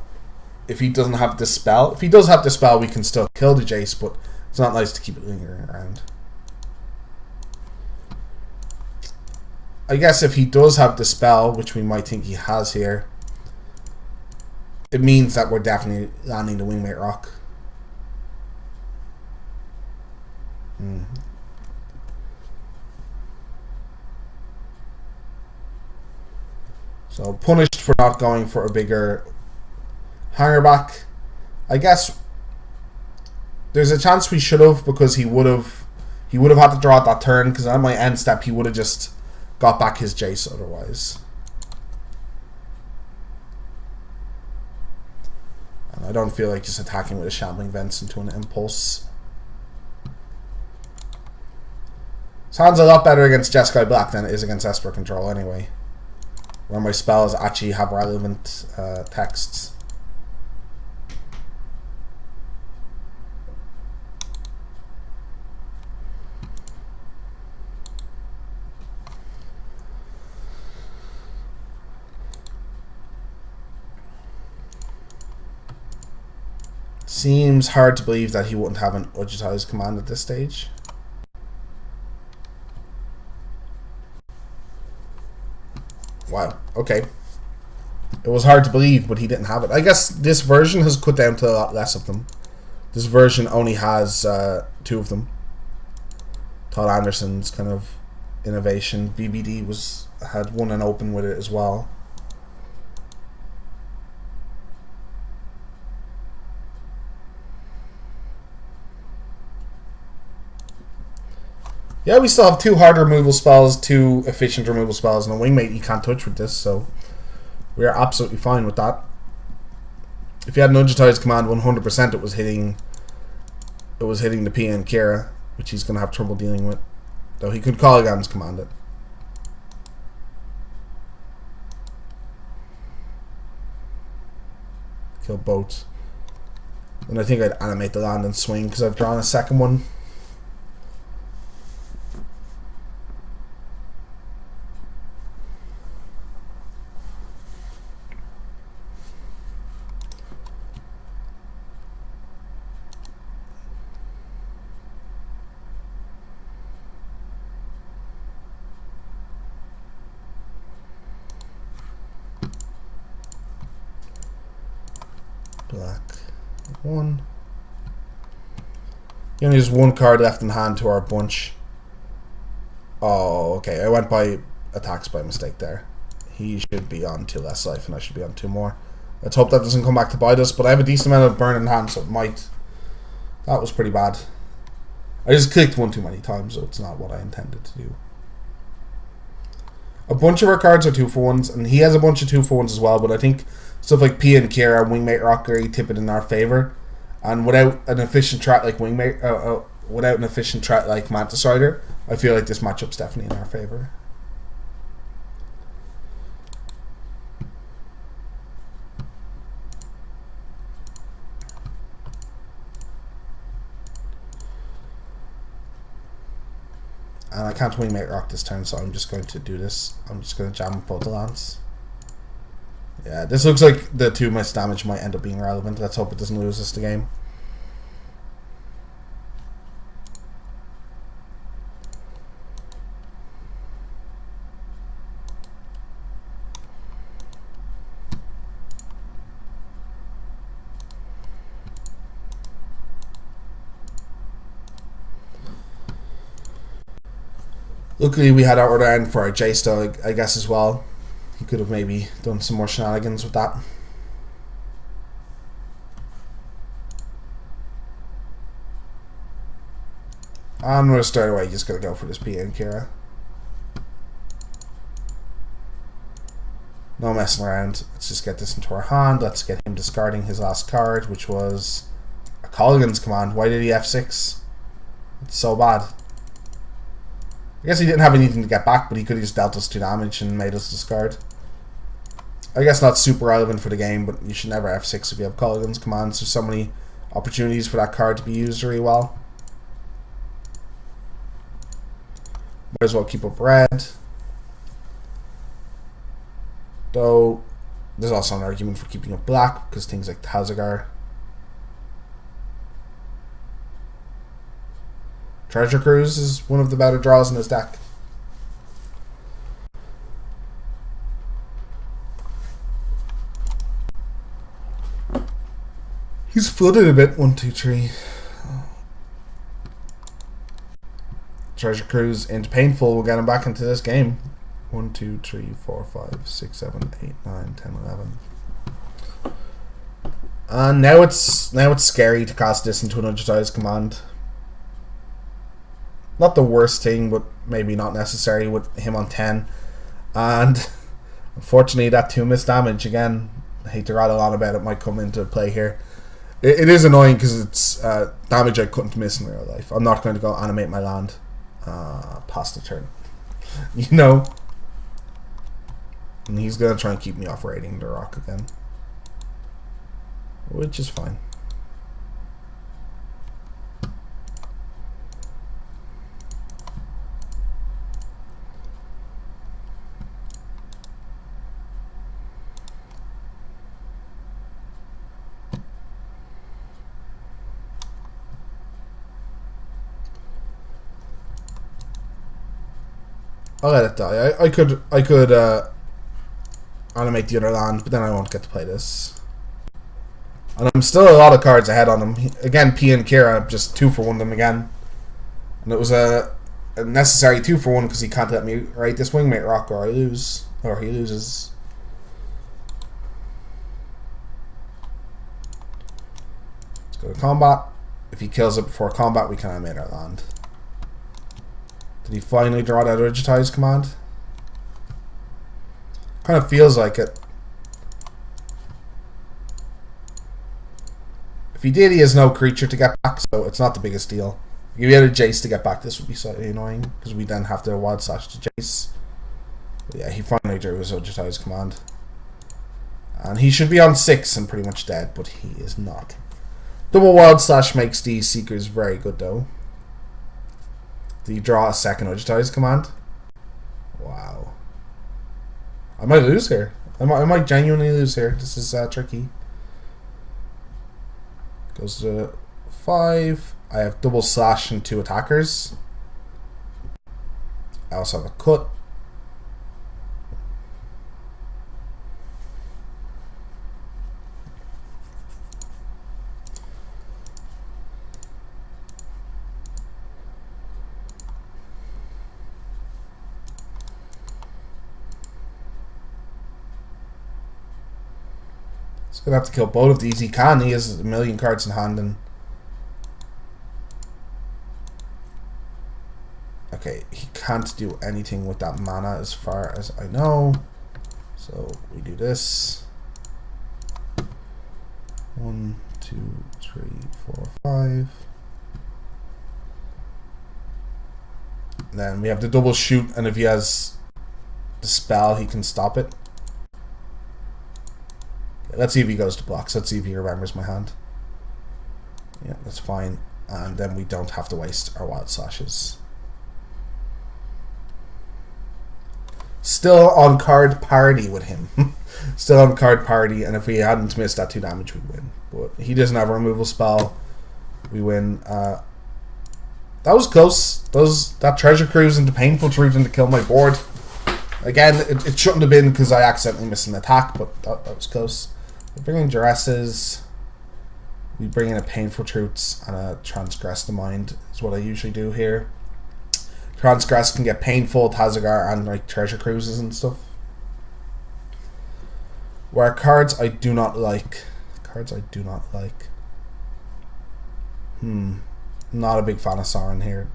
if he doesn't have Dispel. If he does have Dispel, we can still kill the Jace, but it's not nice to keep it lingering around. I guess if he does have Dispel, which we might think he has here, it means that we're definitely landing the Wingmate Rock. So punished for not going for a bigger hanger back. I guess there's a chance we should have, because he would have had to draw at that turn, because on my end step he would have just got back his Jace otherwise. And I don't feel like just attacking with a Shambling Vents into an Impulse. Sounds a lot better against Jeskai Black than it is against Esper Control anyway, where my spells actually have relevant texts. Seems hard to believe that he wouldn't have an Udgitized command at this stage. Wow, okay. It was hard to believe, but he didn't have it. I guess this version has cut down to a lot less of them. This version only has 2 of them. Todd Anderson's kind of innovation. BBD had one and open with it as well. Yeah, we still have 2 hard removal spells, 2 efficient removal spells, and a Wingmate you can't touch with this, so we are absolutely fine with that. If you had an Udgitized command, 100% it was hitting the PN Kira, which he's going to have trouble dealing with. Though he could Colligan's command it. Kill both. And I think I'd animate the land and swing, because I've drawn a second one. Black 1. He only has 1 card left in hand to our bunch. Oh, okay. I went by attacks by mistake there. He should be on 2 less life, and I should be on 2 more. Let's hope that doesn't come back to bite us, but I have a decent amount of burn in hand, so it might. That was pretty bad. I just clicked 1 too many times, so it's not what I intended to do. A bunch of our cards are 2-for-1s, and he has a bunch of 2-for-1s as well, but I think stuff like P and Kira and Wingmate Rock are tip it in our favor, and without an efficient threat like without an efficient threat like Mantis Rider, I feel like this matchup's definitely in our favor. And I can't Wingmate Rock this turn, so I'm just going to do this. I'm just going to jam both the lands. Yeah, this looks like the 2 miss damage might end up being relevant. Let's hope it doesn't lose us the game. Luckily, we had our order end for our J-Star, I guess, as well. He could have maybe done some more shenanigans with that. And we're straight away just going to go for this PN Kira. No messing around. Let's just get this into our hand. Let's get him discarding his last card, which was a Colligan's command. Why did he F6? It's so bad. I guess he didn't have anything to get back, but he could have just dealt us 2 damage and made us discard. I guess not super relevant for the game, but you should never F6 if you have Colligan's commands. There's so many opportunities for that card to be used really well. Might as well keep up red. Though, There's also an argument for keeping up black because things like Tazagar. Treasure Cruise is one of the better draws in his deck. He's flooded a bit. 1, 2, 3. Treasure Cruise into Painful will get him back into this game. 1, 2, 3, 4, 5, 6, 7, 8, 9, 10, 11. And now it's scary to cast this into an Undigitized command. Not the worst thing, but maybe not necessary with him on 10. And unfortunately, that 2 missed damage again. I hate to rattle on about it, might come into play here. It is annoying because it's damage I couldn't miss in real life. I'm not going to go animate my land past the turn. You know? And he's going to try and keep me off raiding the rock again. Which is fine. I'll let it die. I could animate the other land, but then I won't get to play this. And I'm still a lot of cards ahead on him. Again, P and Kira just 2 for 1 them again. And it was a necessary 2 for 1 because he can't let me raid this Wingmate Rock or I lose. Or he loses. Let's go to combat. If he kills it before combat, we can animate our land. Did he finally draw that Digitized command? Kind of feels like it. If he did, he has no creature to get back, so it's not the biggest deal. If he had a Jace to get back, this would be slightly annoying, because we then have to Wild Slash to Jace. But yeah, he finally drew his Digitized command. And he should be on 6 and pretty much dead, but he is not. Double Wild Slash makes these Seekers very good, though. Do you draw a second Digitized command? Wow. I might lose here. I might genuinely lose here. This is tricky. Goes to 5. I have double slash and 2 attackers. I also have a cut. He's gonna have to kill both of these. He can. He has a million cards in hand. And okay, he can't do anything with that mana as far as I know. So we do this. 1, 2, 3, 4, 5. And then we have the double shoot, and if he has the spell, he can stop it. Let's see if he goes to blocks. Let's see if he remembers my hand. Yeah, that's fine. And then we don't have to waste our Wild Slashes. Still on card parity with him. Still on card parity, and if we hadn't missed that 2 damage, we'd win. But he doesn't have a removal spell. We win. That was close. That Treasure Cruise into Painful Treatment to kill my board. Again, it shouldn't have been because I accidentally missed an attack, but that was close. We bring in Duresses. We bring in a Painful Truths and a Transgress the Mind is what I usually do here. Transgress can get Painful, Tazagar, and like Treasure Cruises and stuff. Where cards I do not like. Not a big fan of Sauron here.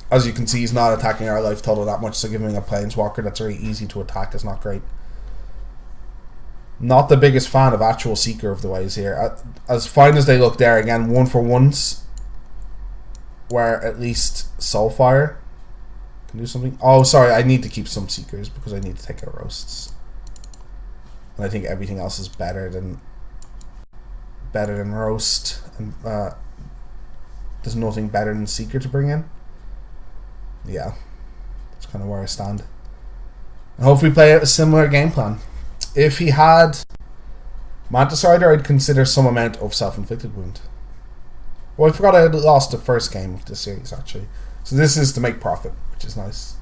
As you can see, he's not attacking our life total that much, so giving a Planeswalker that's very easy to attack is not great. Not the biggest fan of actual Seeker of the Ways here. As fine as they look there, again, 1 for 1s. Where at least Soulfire can do something. Oh, sorry, I need to keep some Seekers because I need to take out Roasts. And I think everything else is better than Roast. And there's nothing better than Seeker to bring in. Yeah, that's kind of where I stand. And hopefully play out a similar game plan. If he had Mantis Rider, I'd consider some amount of self-inflicted wound. Well, I forgot I had lost the first game of this series, actually. So this is to make profit, which is nice.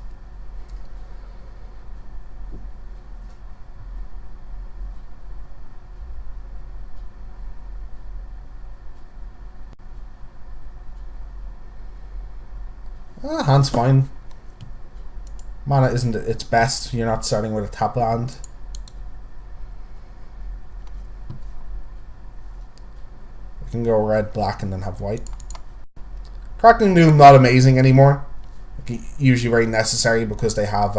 Hand's fine. Mana isn't its best. You're not starting with a tap land. I can go red, black, and then have white. Crackling Doom not amazing anymore. Usually very necessary because they have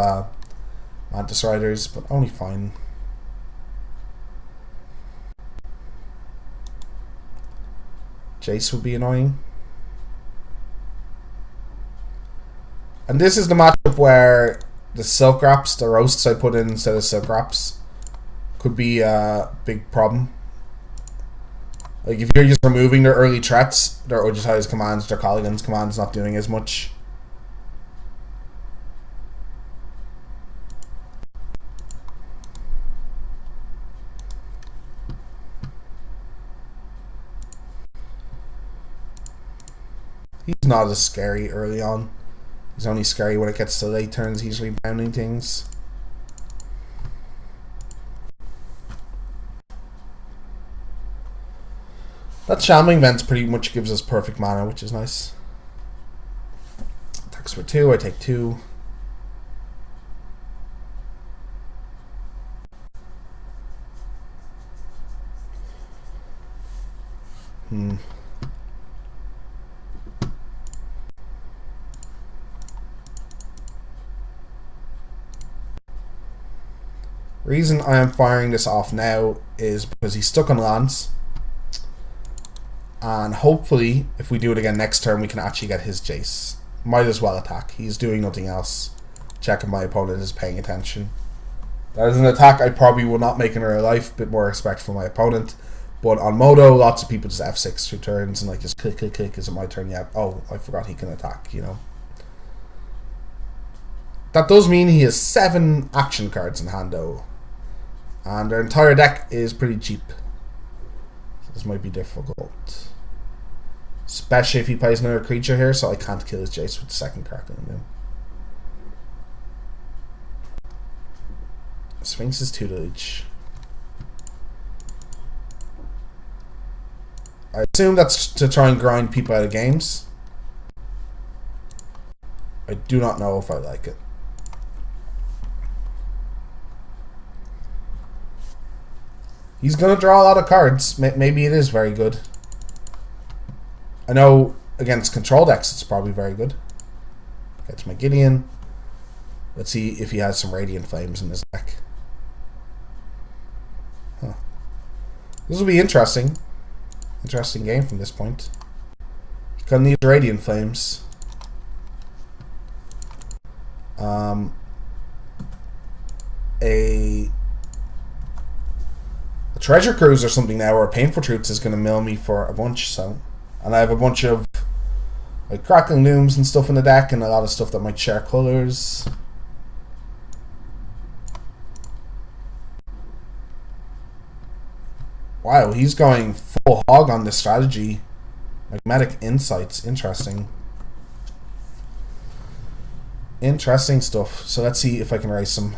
Mantis Riders, but only fine. Jace would be annoying. And this is the matchup where the Silk Wraps, the roasts I put in instead of Silk Wraps, could be a big problem. Like, if you're just removing their early threats, their Ojutai's commands, their Colligan's commands not doing as much. He's not as scary early on. He's only scary when it gets to late turns, he's rebounding things. That Shamming Vents pretty much gives us perfect mana, which is nice. Attacks for 2, I take 2. Reason I am firing this off now is because he's stuck on lands. And hopefully, if we do it again next turn, we can actually get his Jace. Might as well attack. He's doing nothing else. Checking my opponent is paying attention. That is an attack I probably will not make in real life. A bit more respect for my opponent. But on Modo, lots of people just F6 2 turns and like just click, click, click. Is it my turn yet? Oh, I forgot he can attack, you know. That does mean he has 7 action cards in hand though. And their entire deck is pretty cheap. So this might be difficult. Especially if he plays another creature here, so I can't kill his Jace with the second Crackling Doom. Sphinx is tutelage. I assume that's to try and grind people out of games. I do not know if I like it. He's going to draw a lot of cards. Maybe it is very good. I know against control decks it's probably very good. Get to my Gideon. Let's see if he has some Radiant Flames in his deck. Huh. This will be interesting. Interesting game from this point. He's going to need Radiant Flames. A Treasure Cruise or something now, or Painful Truths is going to mill me for a bunch, so. And I have a bunch of like Crackling Dooms and stuff in the deck, and a lot of stuff that might share colors. Wow, he's going full hog on this strategy. Magnetic Insights, interesting. Interesting stuff. So let's see if I can race him.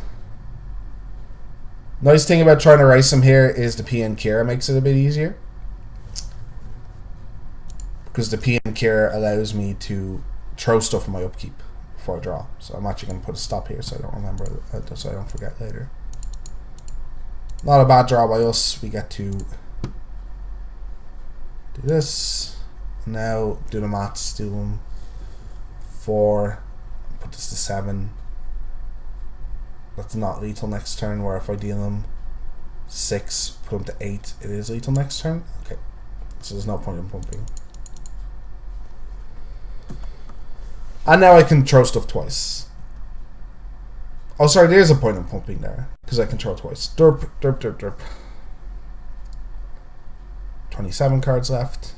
Nice thing about trying to race him here is the PN Kira makes it a bit easier. Because the PN Kira allows me to throw stuff in my upkeep before I draw. So I'm actually going to put a stop here so I don't remember, so I don't forget later. Not a bad draw by us. We get to do this. Now do the maths, do them 4, put this to 7. That's not lethal next turn, where if I deal him 6, put him to 8, it is lethal next turn? Okay. So there's no point in pumping. And now I can throw stuff twice. Oh, sorry, there is a point in pumping there, because I can throw twice. Derp, derp, derp, derp. 27 cards left.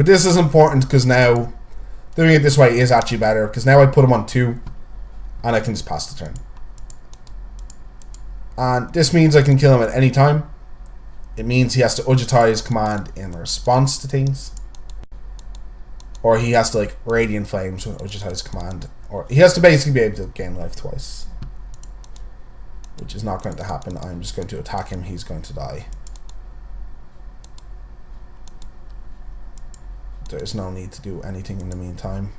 But this is important because now doing it this way is actually better, because now I put him on 2 and I can just pass the turn. And this means I can kill him at any time. It means he has to Ujitai his command in response to things. Or he has to like Radiant Flames with Ujitai his command. Or he has to basically be able to gain life twice. Which is not going to happen. I'm just going to attack him. He's going to die. There's no need to do anything in the meantime.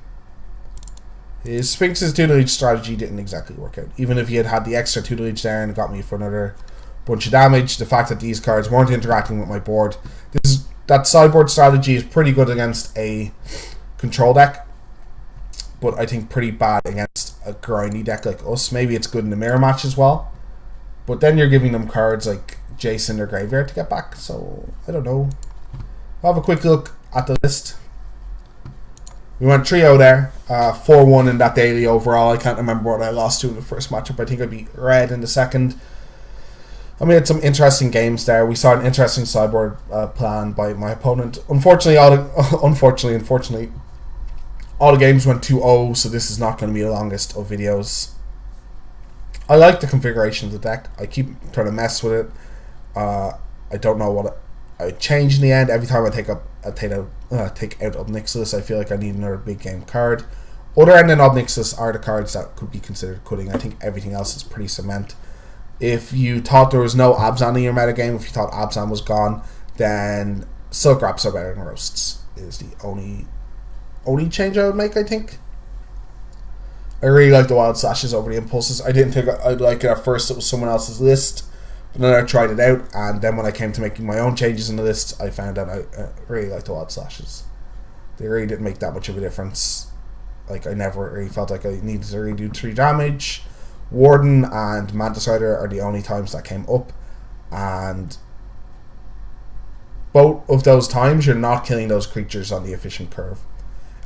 His Sphinx's tutelage strategy didn't exactly work out. Even if he had had the extra tutelage there and got me for another bunch of damage, the fact that these cards weren't interacting with my board, that sideboard strategy is pretty good against a control deck, but I think pretty bad against a grindy deck like us. Maybe it's good in the mirror match as well, but then you're giving them cards like Jace in their graveyard to get back, so I don't know. I'll have a quick look at the list. We went 3-0 there, 4-1 in that daily overall. I can't remember what I lost to in the first matchup. I think I beat Red in the second. I mean, it's some interesting games there. We saw an interesting sideboard plan by my opponent. Unfortunately, all the games went 2-0, so this is not going to be the longest of videos. I like the configuration of the deck. I keep trying to mess with it. I don't know what I change in the end. Every time I take out Obnixilis, I feel like I need another big game card. Other end than Obnixilis are the cards that could be considered cutting. I think everything else is pretty cement. If you thought there was no Abzan in your metagame, if you thought Abzan was gone, then Silk Wraps are better than Roasts. Is the only change I would make, I think. I really like the Wild Slashes over the Impulses. I didn't think I'd like it at first. It was someone else's list. But then I tried it out, and then when I came to making my own changes in the list, I found out I really liked the Wild Slashes. They really didn't make that much of a difference. Like, I never really felt like I needed to really do 3 damage. Warden and Manticider are the only times that came up, and both of those times you're not killing those creatures on the efficient curve.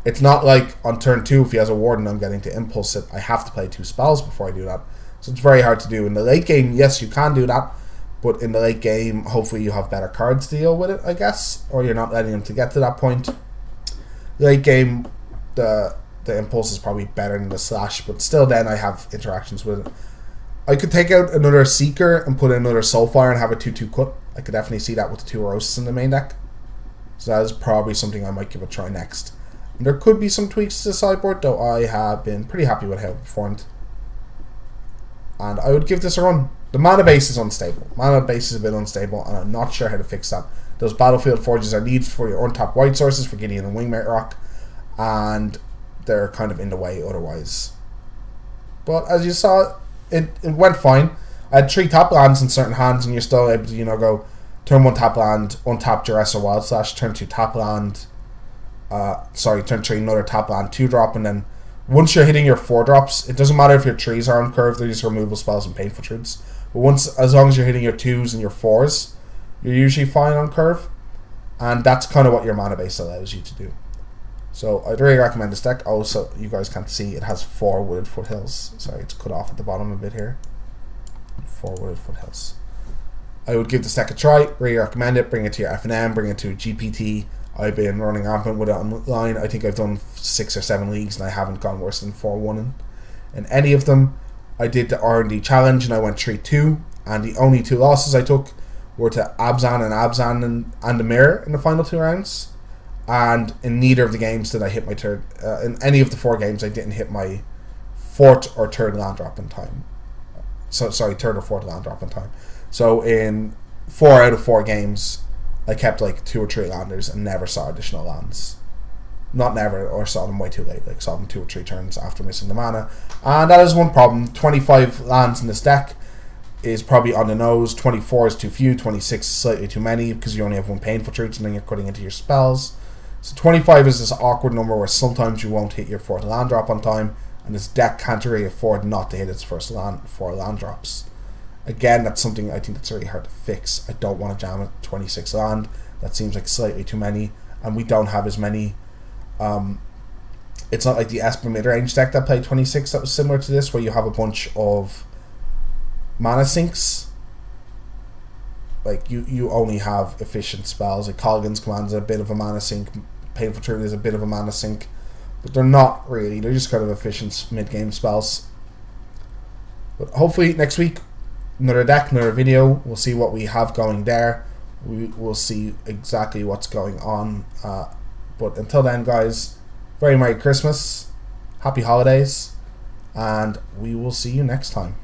It's not like on turn 2, if he has a Warden, I'm getting to impulse it. I have to play 2 spells before I do that. So it's very hard to do. In the late game, yes, you can do that, but in the late game, hopefully you have better cards to deal with it, I guess, or you're not letting them to get to that point. Late game, the impulse is probably better than the slash, but still then I have interactions with it. I could take out another Seeker and put in another Soulfire and have a 2-2 cut. I could definitely see that with the 2 Roasts in the main deck. So that is probably something I might give a try next. And there could be some tweaks to the sideboard, though I have been pretty happy with how it performed. And I would give this a run. The mana base is unstable. Mana base is a bit unstable, and I'm not sure how to fix that. Those Battlefield Forges are needed for your untapped white sources for Gideon and Wingmate Rock, and they're kind of in the way otherwise. But as you saw, it went fine. I had 3 tap lands in certain hands, and you're still able to, go turn 1 tap land, untap Duress or Wild Slash, turn 2 tap land, turn 3 another tap land, 2-drop, and then once you're hitting your 4-drops, it doesn't matter if your 3s are on curve, they're just removal spells and Painful Truths. But as long as you're hitting your 2s and your 4s, you're usually fine on curve. And that's kind of what your mana base allows you to do. So I'd really recommend this deck. Also, you guys can't see, it has 4 Wooded Foothills. Sorry, it's cut off at the bottom a bit here. 4 Wooded Foothills. I would give this deck a try. Really recommend it. Bring it to your FNM, bring it to GPT. I've been running rampant with it online. I think I've done 6 or 7 leagues and I haven't gone worse than 4-1 in any of them. I did the R&D challenge and I went 3-2, and the only 2 losses I took were to Abzan and the Mirror in the final 2 rounds. And in neither of the games did I hit my third. In any of the 4 games, I didn't hit my 4th or 3rd land drop in time. So sorry, 3rd or 4th land drop in time. So in 4 out of 4 games, I kept like 2 or 3 landers and never saw additional lands. Not never, or saw them way too late. Like saw them 2 or 3 turns after missing the mana. And that is one problem. 25 lands in this deck is probably on the nose. 24 is too few. 26 is slightly too many because you only have 1 Painful Truth and then you're cutting into your spells. So 25 is this awkward number where sometimes you won't hit your 4th land drop on time, and this deck can't really afford not to hit its first 4 land drops. Again, that's something I think that's really hard to fix. I don't want to jam at 26 land. That seems like slightly too many, and we don't have as many. It's not like the Esper Midrange deck that played 26 that was similar to this, where you have a bunch of mana sinks. Like you only have efficient spells. Like Colgan's Command is a bit of a mana sink. Painful Truth is a bit of a mana sink, but they're not really. They're just kind of efficient mid-game spells. But hopefully next week, another deck, another video. We'll see what we have going there. We will see exactly what's going on. But until then, guys, very Merry Christmas, Happy Holidays, and we will see you next time.